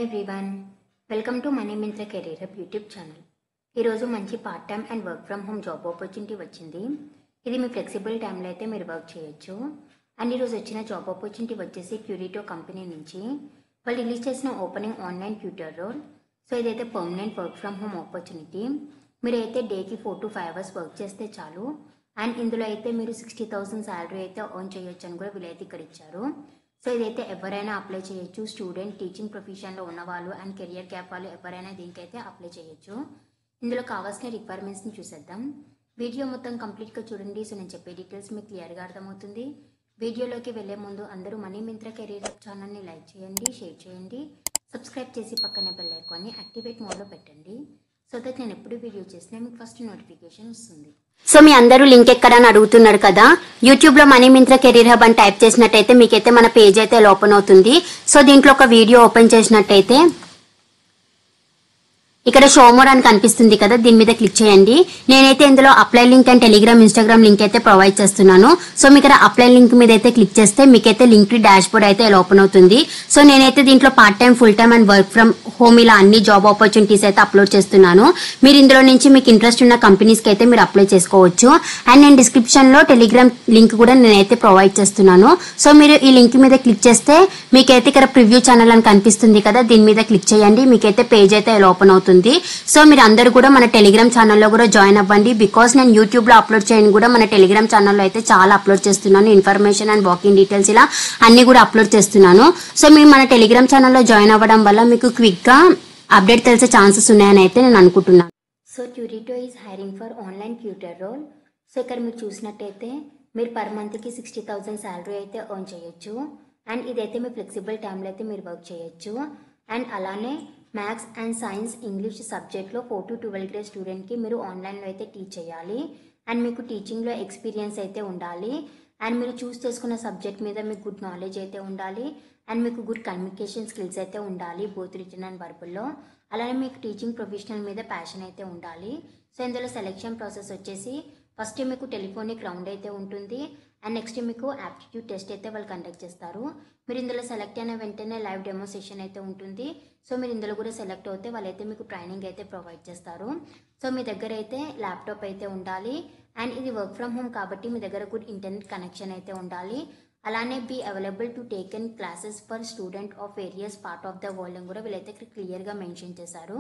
Everyone, welcome to money Myntra career hub YouTube channel. ఈరోజు మంచి part time and work from home job opportunity వచ్చింది. ఇది మీ flexible టైంలో అయితే మీరు వర్క్ చేయొచ్చు. అండ్ ఈరోజు వచ్చిన జాబ్ ఆపర్చునిటీ వచ్చేసి క్యూరిటో కంపెనీ నుంచి వాళ్ళు రిలీజ్ చేసిన opening online tutor role. So ఇదైతే permanent work from home opportunity. మీరైతే డేకి 4 to 5 hours వర్క్ చేస్తే చాలు. అండ్ ఇందులో అయితే మీరు 60,000 శాలరీ అయితే ఎర్న్ చేయొచ్చు అని కూడా వీళ్ళైతే ఇక్కడ ఇచ్చారు. సో ఇదైతే ఎవరైనా అప్లై చేయొచ్చు. స్టూడెంట్, టీచింగ్ ప్రొఫెషన్లో ఉన్నవాళ్ళు అండ్ కెరియర్ గ్యాప్ వాళ్ళు ఎవరైనా దీనికైతే అప్లై చేయొచ్చు. ఇందులో కావాల్సిన రిక్వైర్మెంట్స్ని చూసేద్దాం. వీడియో మొత్తం కంప్లీట్గా చూడండి. సో నేను చెప్పే డీటెయిల్స్ మీకు క్లియర్గా అర్థమవుతుంది. వీడియోలోకి వెళ్ళే ముందు అందరూ మనీ మింత్ర కెరీర్ హబ్ ఛానల్ని లైక్ చేయండి, షేర్ చేయండి, సబ్స్క్రైబ్ చేసి పక్కన బెల్ ఐకాన్ని యాక్టివేట్ మోడ్లో పెట్టండి. సో దట్ నేను ఎప్పుడు వీడియో చేసినా మీకు ఫస్ట్ నోటిఫికేషన్ వస్తుంది. సో మీ అందరూ లింక్ ఎక్కడని అడుగుతున్నారు కదా. యూట్యూబ్ లో మనీ మింత్ర కెరీర్ హబ్ అని టైప్ చేసినట్టయితే మీకైతే మన పేజ్ అయితే ఓపెన్ అవుతుంది. సో దీంట్లో ఒక వీడియో ఓపెన్ చేసినట్టయితే ఇక్కడ షో మోర్ అని కనిపిస్తుంది కదా, దీని మీద క్లిక్ చేయండి. నేనైతే ఇందులో apply link and Telegram, Instagram link అయితే ప్రొవైడ్ చేస్తున్నాను. సో మీకు ఇక్కడ అప్లై లింక్ మీద అయితే క్లిక్ చేస్తే మీకైతే లింక్ డాష్ బోర్డ్ అయితే ఓపెన్ అవుతుంది. సో నేనైతే దీంట్లో part time, full time and work from home ఇలా అన్ని జాబ్ ఆపర్చునిటీస్ అయితే అప్లోడ్ చేస్తున్నాను. మీరు ఇందులో నుంచి మీకు ఇంట్రెస్ట్ ఉన్న కంపెనీస్ కి అయితే మీరు అప్లై చేసుకోవచ్చు. అండ్ నేను డిస్క్రిప్షన్ లో టెలిగ్రామ్ లింక్ కూడా నేనైతే ప్రొవైడ్ చేస్తున్నాను. సో మీరు ఈ లింక్ మీద క్లిక్ చేస్తే మీకైతే ఇక్కడ ప్రివ్యూ ఛానల్ అని కనిపిస్తుంది కదా, దీని మీద క్లిక్ చేయండి. మీకైతే పేజ్ అయితే ఓపెన్ అవుతుంది. సో మీరు అందరూ కూడా మన టెలిగ్రామ్ ఛానల్లో కూడా జాయిన్ అవ్వండి. బికాస్ నేను యూట్యూబ్ లో అప్లోడ్ చేయని కూడా మన టెలిగ్రామ్ ఛానల్లో అయితే చాలా అప్లోడ్ చేస్తున్నాను. ఇన్ఫర్మేషన్ అండ్ వాకింగ్ డీటెయిల్స్ ఇలా అన్ని కూడా అప్లోడ్ చేస్తున్నాను. సో మీరు మన టెలిగ్రామ్ ఛానల్లో జాయిన్ అవ్వడం వల్ల మీకు క్విక్ గా అప్డేట్ తెలిసే ఛాన్సెస్ ఉన్నాయని అయితే నేను అనుకుంటున్నాను. సో క్యూరిటో is hiring for online tutor role. So ఇక్కడ మీరు చూసినట్టయితే మీరు పర్ మంత్కి 60,000 శాలరీ అయితే ఎర్న్ చేయొచ్చు. అండ్ ఇదైతే మీ ఫ్లెక్సిబుల్ టైంలో అయితే మీరు వర్క్ చేయొచ్చు. అండ్ అలానే మ్యాథ్స్ అండ్ సైన్స్, ఇంగ్లీష్ సబ్జెక్ట్లో 4 to 12 గ్రేడ్ స్టూడెంట్కి మీరు ఆన్లైన్లో అయితే టీచ్ చేయాలి. అండ్ మీకు టీచింగ్లో ఎక్స్పీరియన్స్ అయితే ఉండాలి. అండ్ మీరు చూస్ చేసుకున్న సబ్జెక్ట్ మీద మీకు గుడ్ నాలెడ్జ్ అయితే ఉండాలి. అండ్ మీకు గుడ్ కమ్యూనికేషన్ స్కిల్స్ అయితే ఉండాలి, బోత్ రిటన్ అండ్ వర్బల్లో. అలానే మీకు టీచింగ్ ప్రొఫెషనల్ మీద ప్యాషన్ అయితే ఉండాలి. సో ఇందులో సెలెక్షన్ ప్రాసెస్ వచ్చేసి ఫస్ట్ మీకు టెలిఫోనిక్ రౌండ్ అయితే ఉంటుంది. అండ్ నెక్స్ట్ మీకు యాప్టిట్యూడ్ టెస్ట్ అయితే వాళ్ళు కండక్ట్ చేస్తారు. మీరు ఇందులో సెలెక్ట్ అయిన వెంటనే లైవ్ డెమో సెషన్ అయితే ఉంటుంది. సో మీరు ఇందులో కూడా సెలెక్ట్ అవుతే వాళ్ళైతే మీకు ట్రైనింగ్ అయితే ప్రొవైడ్ చేస్తారు. సో మీ దగ్గర అయితే ల్యాప్టాప్ అయితే ఉండాలి. అండ్ ఇది వర్క్ ఫ్రమ్ హోమ్ కాబట్టి మీ దగ్గర గుడ్ ఇంటర్నెట్ కనెక్షన్ అయితే ఉండాలి. అలానే be available to take in classes for student of various part of the world అని కూడా వీళ్ళైతే క్లియర్గా మెన్షన్ చేశారు.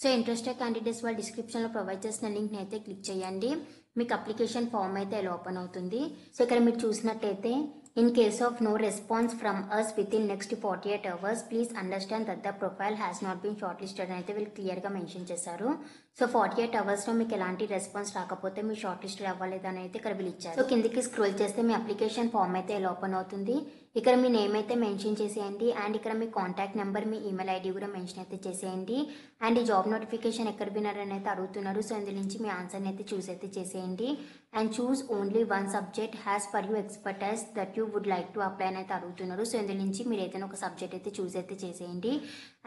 సో ఇంట్రెస్టెడ్ క్యాండిడేట్స్ వాళ్ళు డిస్క్రిప్షన్లో ప్రొవైడ్ చేసిన లింక్ని అయితే క్లిక్ చేయండి. మీకు అప్లికేషన్ ఫామ్ అయితే ఓపెన్ అవుతుంది. సో ఇక్కడ మీరు చూసినట్టయితే in case of no response from us within next 48 hours please understand that the profile has not been short listed అని అయితే వీళ్ళు క్లియర్గా మెన్షన్ చేశారు. సో 48 hours మీకు ఎలాంటి రెస్పాన్స్ రాకపోతే మీరు షార్ట్ లిస్టెడ్ అవ్వలేదని అయితే ఇక్కడ వీళ్ళు ఇచ్చారు. సో కిందికి స్క్రోల్ చేస్తే మీ అప్లికేషన్ ఫామ్ అయితే ఓపెన్ అవుతుంది. ఇక్కడ మీ నేమ్ అయితే మెన్షన్ చేసేయండి. అండ్ ఇక్కడ మీ కాంటాక్ట్ నెంబర్, మీ ఈమెయిల్ ఐడి కూడా మెన్షన్ అయితే చేసేయండి. అండ్ ఈ జాబ్ నోటిఫికేషన్ ఎక్కడ విన్నారని అయితే అడుగుతున్నారు. సో ఇందులో నుంచి మీ ఆన్సర్ని అయితే చూస్ అయితే చేసేయండి. And choose only one subject has for you expertise that you would like to apply అని అయితే అడుగుతున్నారు. సో ఇందులో నుంచి మీరు ఏదైనా ఒక సబ్జెక్ట్ అయితే చూస్ అయితే చేసేయండి.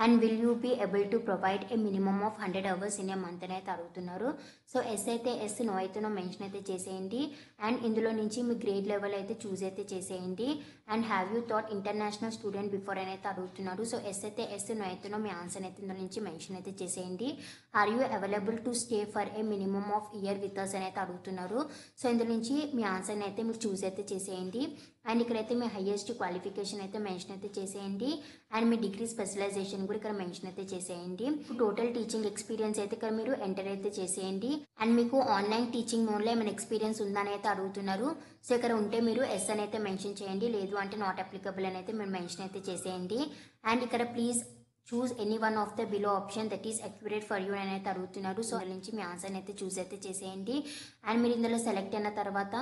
And will you be able to provide a minimum of 100 hours in a month అని అయితే అడుగుతున్నారు. సో ఎస్ అయితే ఎస్, నో అయితే నో మెన్షన్ అయితే చేసేయండి. అండ్ ఇందులో నుంచి మీ గ్రేడ్ లెవెల్ అయితే చూస్ అయితే చేసేయండి. And have you taught international student before అని అయితే అడుగుతున్నారు. సో ఎస్ అయితే ఎస్, నో అయితే నో మీ ఆన్సర్ అయితే ఇందులో నుంచి మెన్షన్ అయితే చేసేయండి. Are you available to stay for a minimum of year with us అని అయితే అడుగుతున్నారు. సో ఇందులో నుంచి మీ ఆన్సర్ని అయితే మీరు చూస్ అయితే చేసేయండి. అండ్ ఇక్కడైతే మీ హైయెస్ట్ క్వాలిఫికేషన్ అయితే మెన్షన్ అయితే చేసేయండి. అండ్ మీ డిగ్రీ స్పెషలైజేషన్ కూడా ఇక్కడ మెన్షన్ అయితే చేసేయండి. టోటల్ టీచింగ్ ఎక్స్పీరియన్స్ అయితే ఇక్కడ మీరు ఎంటర్ అయితే చేసేయండి. అండ్ మీకు ఆన్లైన్ టీచింగ్ మోడ్లో ఏమైనా ఎక్స్పీరియన్స్ ఉందని అయితే అడుగుతున్నారు. సో ఇక్కడ ఉంటే మీరు ఎస్ అని అయితే మెన్షన్ చేయండి, లేదు అంటే నాట్ అప్లికబుల్ అని అయితే మీరు మెన్షన్ అయితే చేసేయండి. అండ్ ఇక్కడ please choose any one of the below option that is accurate for you అని అయితే అడుగుతున్నారు. సో అందులో నుంచి మీ ఆన్సర్ని అయితే చూస్ అయితే చేసేయండి. అండ్ మీరు ఇందులో సెలెక్ట్ అయిన తర్వాత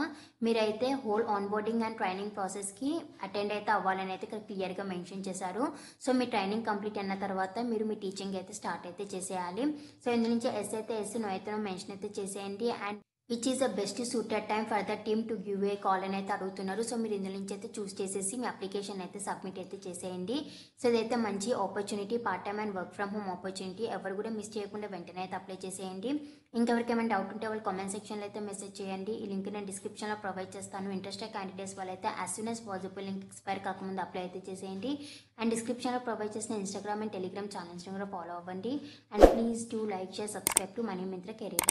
మీరైతే హోల్ ఆన్బోర్డింగ్ అండ్ ట్రైనింగ్ ప్రాసెస్కి అటెండ్ అయితే అవ్వాలని అయితే ఇక్కడ క్లియర్గా మెన్షన్ చేశారు. సో మీ ట్రైనింగ్ కంప్లీట్ అయిన తర్వాత మీరు మీ టీచింగ్ అయితే స్టార్ట్ అయితే చేసేయాలి. సో ఇందులో నుంచి ఎస్ అయితే ఎస్, నో అయితే నో మెన్షన్ అయితే చేసేయండి. And which is the best suited time for the team to give a call అని అయితే అడుగుతున్నారు. సో మీరు ఇందులో నుంచి అయితే చూస్ చేసేసి మీ అప్లికేషన్ అయితే సబ్మిట్ అయితే చేసేయండి. సో ఇదైతే మంచి opportunity, part time and work from home opportunity. ఎవరు కూడా మిస్ చేయకుండా వెంటనే అయితే అప్లై చేసేయండి. ఇంకెవరికి ఏమైనా డౌట్ ఉంటే వాళ్ళు కామెంట్ సెక్షన్లో అయితే మెసేజ్ చేయండి. ఈ లింక్ నేను డిస్క్రిప్షన్లో ప్రొవైడ్ చేస్తాను. ఇంట్రెస్టెడ్ క్యాండిడేట్స్ వాళ్ళైతే as soon as possible link expire కాకముందు అప్లై అయితే చేసేయండి. అండ్ డిస్క్రిప్షన్లో ప్రొవైడ్ చేసిన ఇన్స్టాగ్రామ్ అండ్ టెలిగ్రామ్ ఛానల్స్ని కూడా ఫాలో అవ్వండి. And please do like, share, subscribe to money Myntra career.